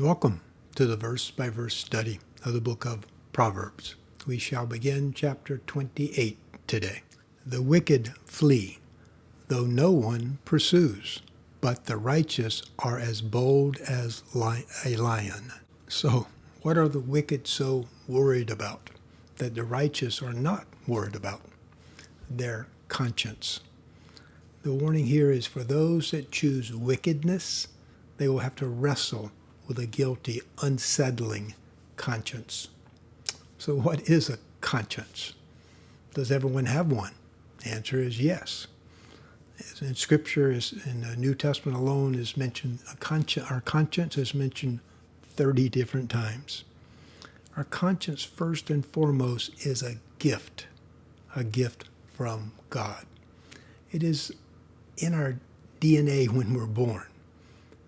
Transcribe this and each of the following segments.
Welcome to the verse-by-verse study of the book of Proverbs. We shall begin chapter 28 today. The wicked flee, though no one pursues, but the righteous are as bold as a lion. So, what are the wicked so worried about that the righteous are not worried about? Their conscience. The warning here is for those that choose wickedness, they will have to wrestle with a guilty, unsettling conscience. So what is a conscience? Does everyone have one? The answer is yes. In Scripture, in the New Testament alone, is mentioned our conscience is mentioned 30 different times. Our conscience, first and foremost, is a gift from God. It is in our DNA when we're born.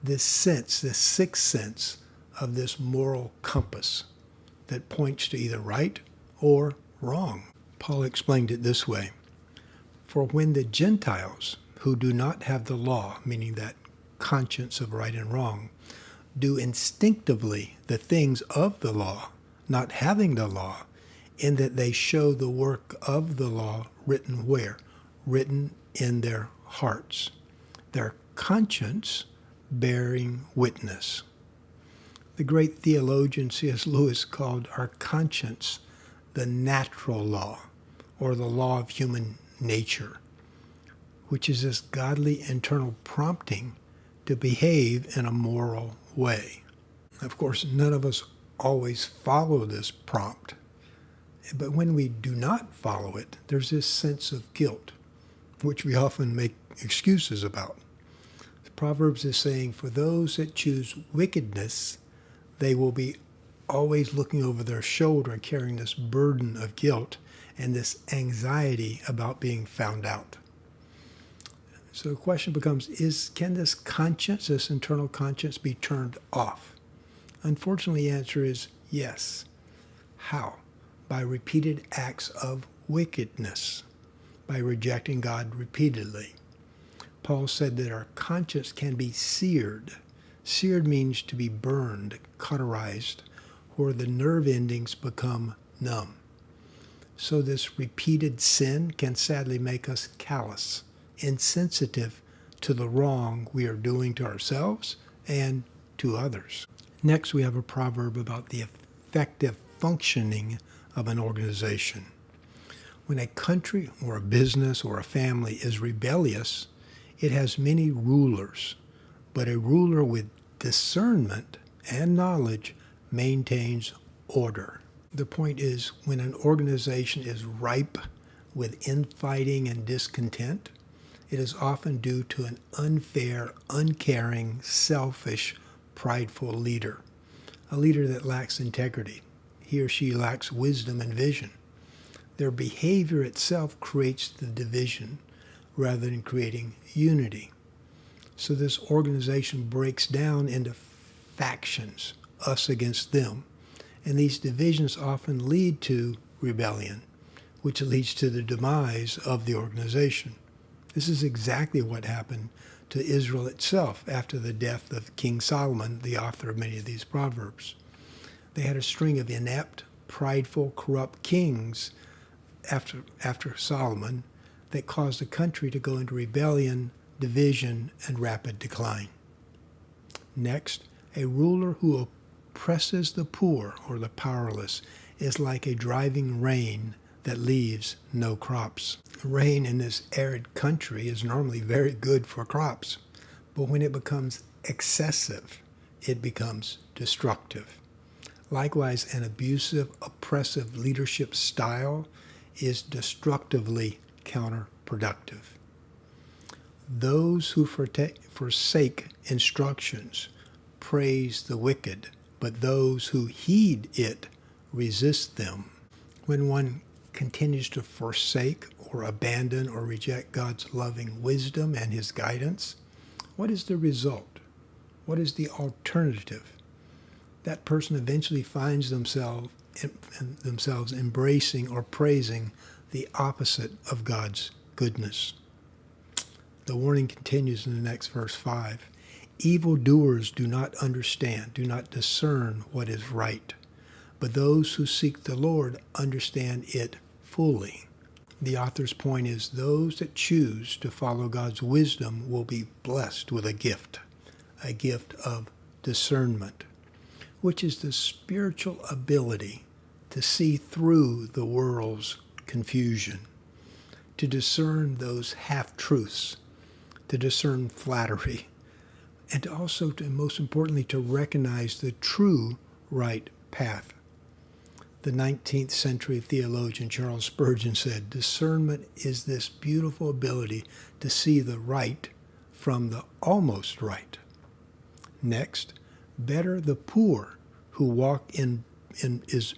This sixth sense of this moral compass that points to either right or wrong. Paul explained it this way: for when the Gentiles who do not have the law, meaning that conscience of right and wrong, do instinctively the things of the law, not having the law, in that they show the work of the law written where? Written in their hearts. Their conscience bearing witness. The great theologian C.S. Lewis called our conscience the natural law, or the law of human nature, which is this godly internal prompting to behave in a moral way. Of course, none of us always follow this prompt, but when we do not follow it, there's this sense of guilt, which we often make excuses about. Proverbs is saying, for those that choose wickedness, they will be always looking over their shoulder, carrying this burden of guilt and this anxiety about being found out. So the question becomes, can this conscience, this internal conscience, be turned off? Unfortunately, the answer is yes. How? By repeated acts of wickedness, by rejecting God repeatedly. Paul said that our conscience can be seared. Seared means to be burned, cauterized, where the nerve endings become numb. So this repeated sin can sadly make us callous, insensitive to the wrong we are doing to ourselves and to others. Next, we have a proverb about the effective functioning of an organization. When a country or a business or a family is rebellious, it has many rulers, but a ruler with discernment and knowledge maintains order. The point is, when an organization is ripe with infighting and discontent, it is often due to an unfair, uncaring, selfish, prideful leader, a leader that lacks integrity. He or she lacks wisdom and vision. Their behavior itself creates the division rather than creating unity. So this organization breaks down into factions, us against them. And these divisions often lead to rebellion, which leads to the demise of the organization. This is exactly what happened to Israel itself after the death of King Solomon, the author of many of these proverbs. They had a string of inept, prideful, corrupt kings after Solomon that caused the country to go into rebellion, division, and rapid decline. Next, a ruler who oppresses the poor or the powerless is like a driving rain that leaves no crops. Rain in this arid country is normally very good for crops, but when it becomes excessive, it becomes destructive. Likewise, an abusive, oppressive leadership style is destructively counterproductive. Those who forsake instructions praise the wicked, but those who heed it resist them. When one continues to forsake or abandon or reject God's loving wisdom and his guidance, what is the result? What is the alternative? That person eventually finds themselves embracing or praising the opposite of God's goodness. The warning continues in the next verse 5. Evildoers do not understand, do not discern what is right, but those who seek the Lord understand it fully. The author's point is those that choose to follow God's wisdom will be blessed with a gift of discernment, which is the spiritual ability to see through the world's confusion, to discern those half-truths, to discern flattery, and also, most importantly, to recognize the true right path. The 19th century theologian Charles Spurgeon said, discernment is this beautiful ability to see the right from the almost right. Next, better the poor who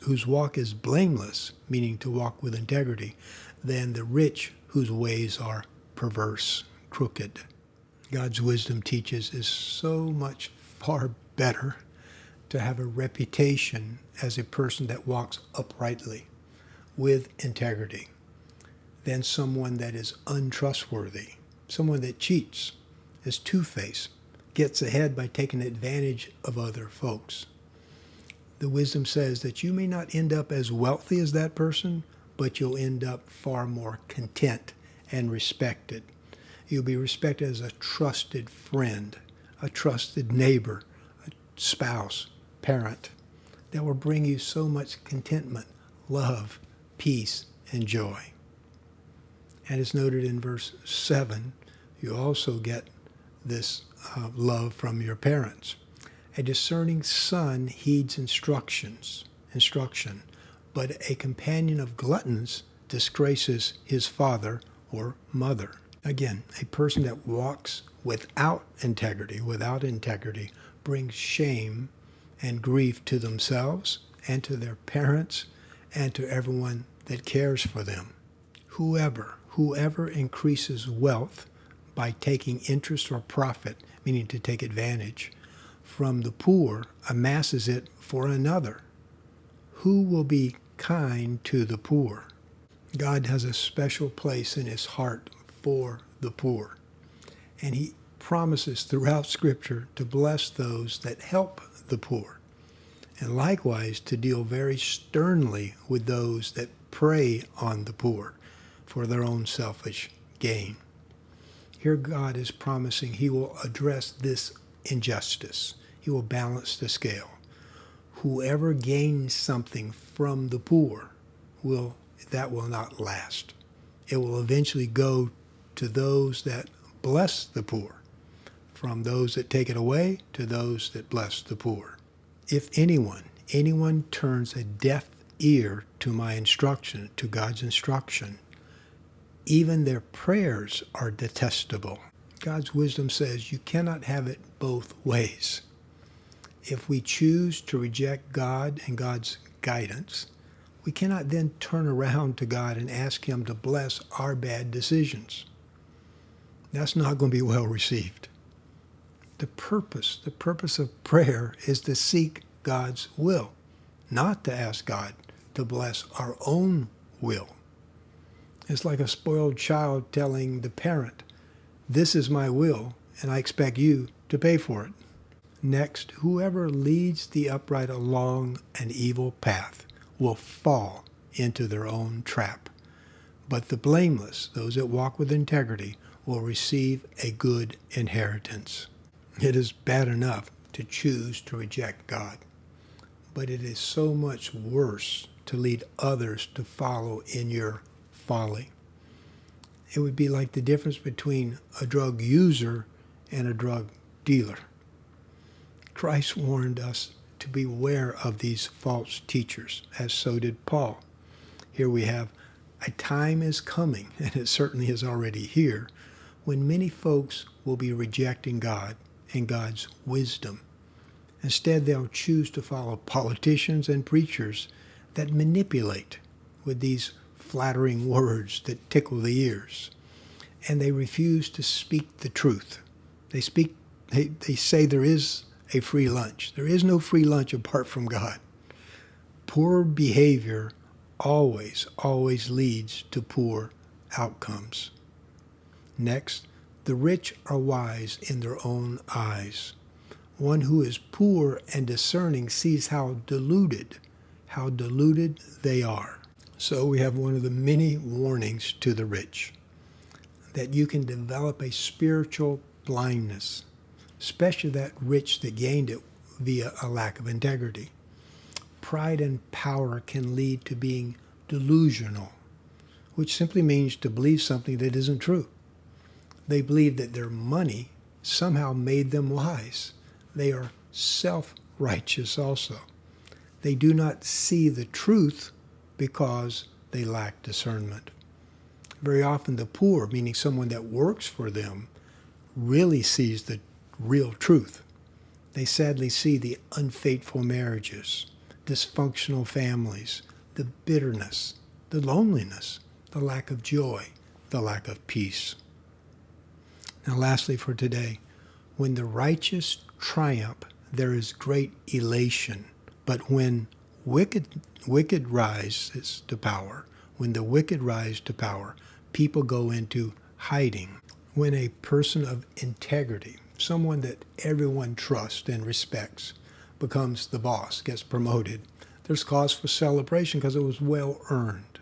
whose walk is blameless, meaning to walk with integrity, than the rich whose ways are perverse, crooked. God's wisdom teaches is so much far better to have a reputation as a person that walks uprightly with integrity than someone that is untrustworthy, someone that cheats, is two-faced, gets ahead by taking advantage of other folks. The wisdom says that you may not end up as wealthy as that person, but you'll end up far more content and respected. You'll be respected as a trusted friend, a trusted neighbor, a spouse, parent, that will bring you so much contentment, love, peace, and joy. And as noted in verse 7, you also get this love from your parents. A discerning son heeds instruction, but a companion of gluttons disgraces his father or mother. Again, a person that walks without integrity, brings shame and grief to themselves and to their parents and to everyone that cares for them. Whoever increases wealth by taking interest or profit, meaning to take advantage, from the poor, amasses it for another. Who will be kind to the poor? God has a special place in his heart for the poor. And he promises throughout Scripture to bless those that help the poor. And likewise to deal very sternly with those that prey on the poor for their own selfish gain. Here God is promising he will address this injustice. He will balance the scale. Whoever gains something from the poor will not last. It will eventually go to those that bless the poor, from those that take it away to those that bless the poor. If anyone turns a deaf ear to my instruction, to God's instruction, even their prayers are detestable. God's wisdom says you cannot have it both ways. If we choose to reject God and God's guidance, we cannot then turn around to God and ask him to bless our bad decisions. That's not going to be well received. The purpose of prayer is to seek God's will, not to ask God to bless our own will. It's like a spoiled child telling the parent, this is my will, and I expect you to pay for it. Next, whoever leads the upright along an evil path will fall into their own trap. But the blameless, those that walk with integrity, will receive a good inheritance. It is bad enough to choose to reject God, but it is so much worse to lead others to follow in your folly. It would be like the difference between a drug user and a drug dealer. Christ warned us to beware of these false teachers, as so did Paul. Here we have, a time is coming, and it certainly is already here, when many folks will be rejecting God and God's wisdom. Instead, they'll choose to follow politicians and preachers that manipulate with these flattering words that tickle the ears. And they refuse to speak the truth. They say there is a free lunch. There is no free lunch apart from God. Poor behavior always leads to poor outcomes. Next, The rich are wise in their own eyes. One who is poor and discerning sees how deluded they are. So we have one of the many warnings to the rich, that you can develop a spiritual blindness, especially that rich that gained it via a lack of integrity. Pride and power can lead to being delusional, which simply means to believe something that isn't true. They believe that their money somehow made them wise. They are self-righteous also. They do not see the truth because they lack discernment. Very often the poor, meaning someone that works for them, really sees the real truth. They sadly see the unfaithful marriages, dysfunctional families, the bitterness, the loneliness, the lack of joy, the lack of peace. Now lastly for today, when the righteous triumph, there is great elation. But when wicked rises to power, when the wicked rise to power, people go into hiding. When a person of integrity, someone that everyone trusts and respects, becomes the boss, gets promoted, there's cause for celebration because it was well earned.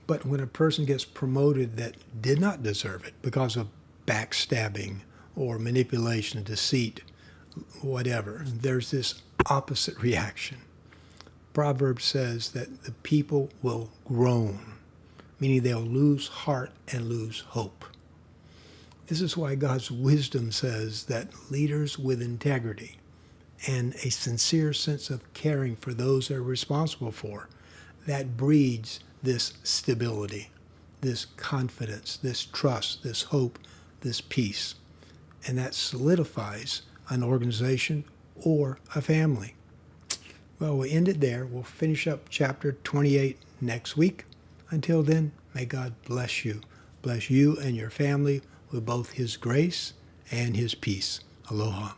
But when a person gets promoted that did not deserve it because of backstabbing or manipulation, deceit, whatever, there's this opposite reaction. Proverbs says that the people will groan, meaning they'll lose heart and lose hope. This is why God's wisdom says that leaders with integrity and a sincere sense of caring for those they're responsible for, that breeds this stability, this confidence, this trust, this hope, this peace. And that solidifies an organization or a family. Well, we'll end it there. We'll finish up chapter 28 next week. Until then, may God bless you and your family with both His grace and His peace. Aloha.